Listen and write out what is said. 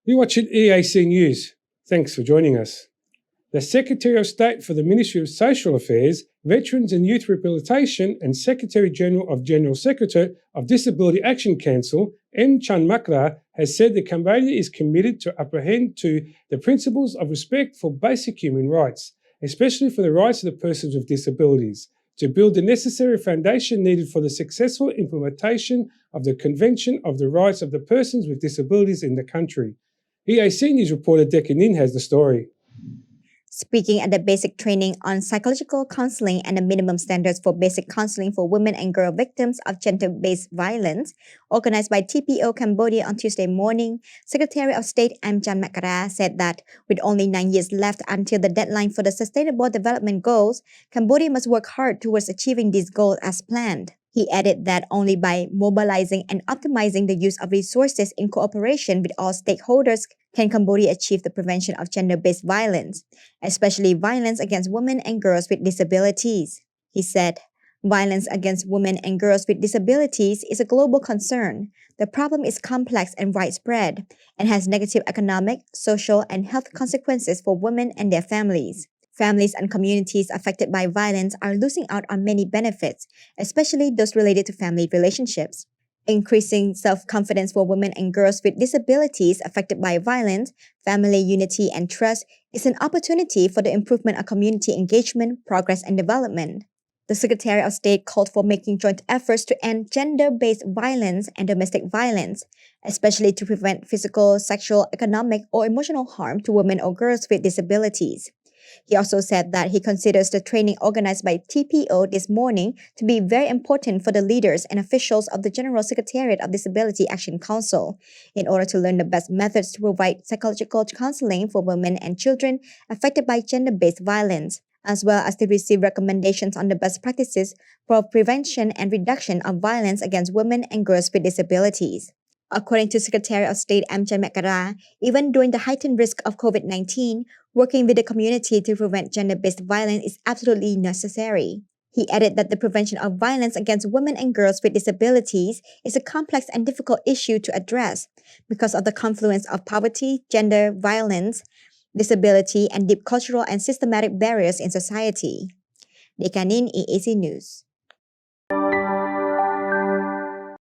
You're watching EAC News. Thanks for joining us. The Secretary of State for the Ministry of Social Affairs, Veterans and Youth Rehabilitation and Secretary-General of General Secretariat of Disability Action Council, Em Chan Makara, has said that Cambodia is committed to apprehend to the principles of respect for basic human rights, especially for the rights of the persons with disabilities, to build the necessary foundation needed for the successful implementation of the Convention of the Rights of the Persons with Disabilities in the country. EAC News reporter Dekin Nin has the story. Speaking at the basic training on psychological counseling and the minimum standards for basic counseling for women and girl victims of gender-based violence, organized by TPO Cambodia on Tuesday morning, Secretary of State Em Chan Makara said that with only 9 years left until the deadline for the Sustainable Development Goals, Cambodia must work hard towards achieving these goals as planned. He added that only by mobilizing and optimizing the use of resources in cooperation with all stakeholders can Cambodia achieve the prevention of gender-based violence, especially violence against women and girls with disabilities. He said, "Violence against women and girls with disabilities is a global concern. The problem is complex and widespread and has negative economic, social, and health consequences for women and their families. Families and communities affected by violence are losing out on many benefits, especially those related to family relationships. Increasing self-confidence for women and girls with disabilities affected by violence, family unity and trust is an opportunity for the improvement of community engagement, progress and development." The Secretary of State called for making joint efforts to end gender-based violence and domestic violence, especially to prevent physical, sexual, economic or emotional harm to women or girls with disabilities. He also said that he considers the training organized by TPO this morning to be very important for the leaders and officials of the General Secretariat of Disability Action Council in order to learn the best methods to provide psychological counseling for women and children affected by gender-based violence, as well as to receive recommendations on the best practices for prevention and reduction of violence against women and girls with disabilities. According to Secretary of State Em Chan Makara, even during the heightened risk of COVID-19, working with the community to prevent gender-based violence is absolutely necessary. He added that the prevention of violence against women and girls with disabilities is a complex and difficult issue to address because of the confluence of poverty, gender, violence, disability, and deep cultural and systematic barriers in society. Dekanin EAC News.